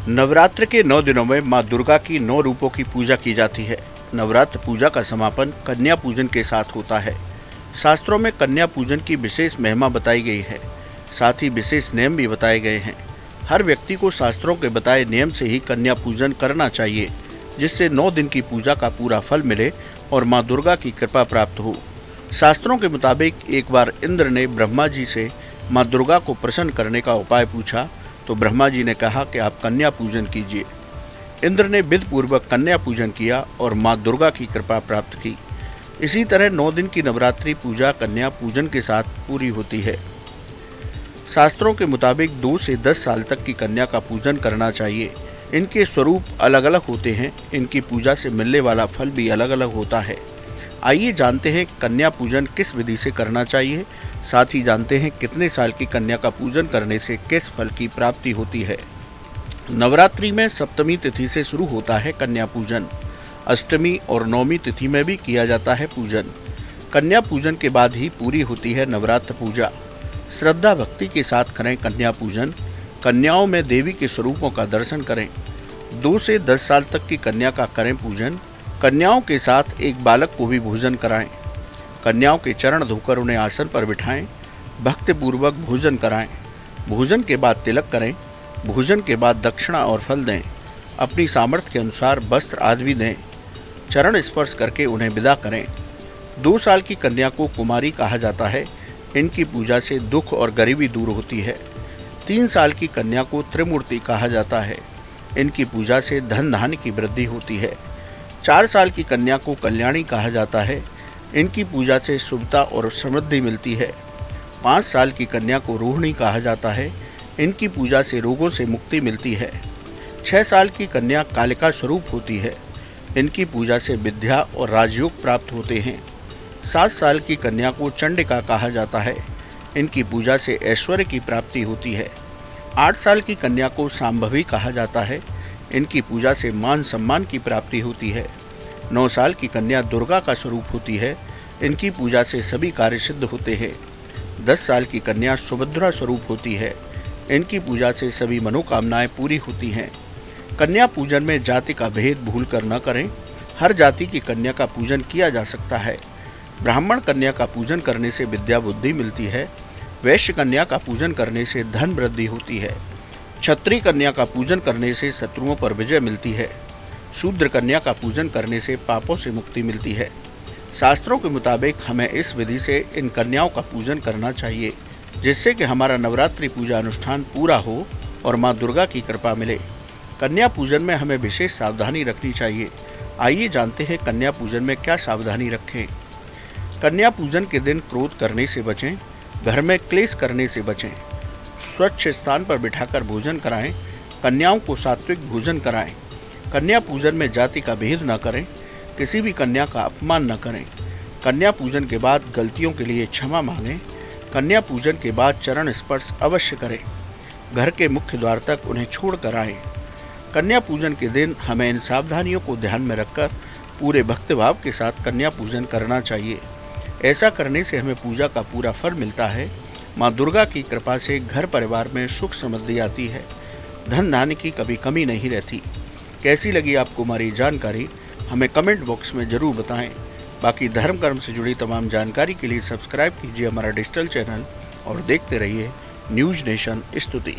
नवरात्र के 9 दिनों में माँ दुर्गा की 9 रूपों की पूजा की जाती है। नवरात्र पूजा का समापन कन्या पूजन के साथ होता है। शास्त्रों में कन्या पूजन की विशेष महिमा बताई गई है, साथ ही विशेष नियम भी बताए गए हैं। हर व्यक्ति को शास्त्रों के बताए नियम से ही कन्या पूजन करना चाहिए, जिससे 9 दिन की पूजा का पूरा फल मिले और माँ दुर्गा की कृपा प्राप्त हो। शास्त्रों के मुताबिक एक बार इंद्र ने ब्रह्मा जी से माँ दुर्गा को प्रसन्न करने का उपाय पूछा, तो ब्रह्मा जी ने कहा कि आप कन्या पूजन कीजिए। इंद्र ने विधि पूर्वक कन्या पूजन किया और माँ दुर्गा की कृपा प्राप्त की। इसी तरह 9 दिन की नवरात्रि पूजा कन्या पूजन के साथ पूरी होती है। शास्त्रों के मुताबिक 2 से 10 साल तक की कन्या का पूजन करना चाहिए। इनके स्वरूप अलग अलग होते हैं, इनकी पूजा से मिलने वाला फल भी अलग अलग होता है। आइए जानते हैं कन्या पूजन किस विधि से करना चाहिए, साथ ही जानते हैं कितने साल की कन्या का पूजन करने से किस फल की प्राप्ति होती है। नवरात्रि में सप्तमी तिथि से शुरू होता है कन्या पूजन। अष्टमी और नवमी तिथि में भी किया जाता है पूजन। कन्या पूजन के बाद ही पूरी होती है नवरात्र पूजा। श्रद्धा भक्ति के साथ करें कन्या पूजन। कन्याओं में देवी के स्वरूपों का दर्शन करें। 2 से 10 साल तक की कन्या का करें पूजन। कन्याओं के साथ एक बालक को भी भोजन कराएं। कन्याओं के चरण धोकर उन्हें आसन पर बिठाएं। भक्तिपूर्वक भोजन कराएं। भोजन के बाद तिलक करें। भोजन के बाद दक्षिणा और फल दें। अपनी सामर्थ्य के अनुसार वस्त्र आदि भी दें। चरण स्पर्श करके उन्हें विदा करें। 2 साल की कन्या को कुमारी कहा जाता है। इनकी पूजा से दुख और गरीबी दूर होती है। 3 साल की कन्या को त्रिमूर्ति कहा जाता है। इनकी पूजा से धन धान्य की वृद्धि होती है। 4 साल की कन्या को कल्याणी कहा जाता है। इनकी पूजा से शुभता और समृद्धि मिलती है। 5 साल की कन्या को रोहिणी कहा जाता है। इनकी पूजा से रोगों से मुक्ति मिलती है। 6 साल की कन्या कालिका स्वरूप होती है। इनकी पूजा से विद्या और राजयोग प्राप्त होते हैं। 7 साल की कन्या को चंडिका कहा जाता है। इनकी पूजा से ऐश्वर्य की प्राप्ति होती है। 8 साल की कन्या को सांभवी कहा जाता है। इनकी पूजा से मान सम्मान की प्राप्ति होती है। 9 साल की कन्या दुर्गा का स्वरूप होती है। इनकी पूजा से सभी कार्य सिद्ध होते हैं। 10 साल की कन्या सुभद्रा स्वरूप होती है। इनकी पूजा से सभी मनोकामनाएं पूरी होती हैं। कन्या पूजन में जाति का भेद भूलकर न करें। हर जाति की कन्या का पूजन किया जा सकता है। ब्राह्मण कन्या का पूजन करने से विद्या बुद्धि मिलती है। वैश्य कन्या का पूजन करने से धन वृद्धि होती है। क्षत्रिय कन्या का पूजन करने से शत्रुओं पर विजय मिलती है। शूद्र कन्या का पूजन करने से पापों से मुक्ति मिलती है। शास्त्रों के मुताबिक हमें इस विधि से इन कन्याओं का पूजन करना चाहिए, जिससे कि हमारा नवरात्रि पूजा अनुष्ठान पूरा हो और माँ दुर्गा की कृपा मिले। कन्या पूजन में हमें विशेष सावधानी रखनी चाहिए। आइए जानते हैं कन्या पूजन में क्या सावधानी रखें। कन्या पूजन के दिन क्रोध करने से बचें। घर में क्लेश करने से बचें। स्वच्छ स्थान पर बिठाकर भोजन कराएं। कन्याओं को सात्विक भोजन कराएं। कन्या पूजन में जाति का भेद न करें। किसी भी कन्या का अपमान न करें। कन्या पूजन के बाद गलतियों के लिए क्षमा मांगें। कन्या पूजन के बाद चरण स्पर्श अवश्य करें। घर के मुख्य द्वार तक उन्हें छोड़ कर आएं। कन्या पूजन के दिन हमें इन सावधानियों को ध्यान में रखकर पूरे भक्तिभाव के साथ कन्या पूजन करना चाहिए। ऐसा करने से हमें पूजा का पूरा फल मिलता है। माँ दुर्गा की कृपा से घर परिवार में सुख समृद्धि आती है। धन धान्य की कभी कमी नहीं रहती। कैसी लगी आपको हमारी जानकारी, हमें कमेंट बॉक्स में ज़रूर बताएं। बाकी धर्म कर्म से जुड़ी तमाम जानकारी के लिए सब्सक्राइब कीजिए हमारा डिजिटल चैनल और देखते रहिए न्यूज़ नेशन स्तुति।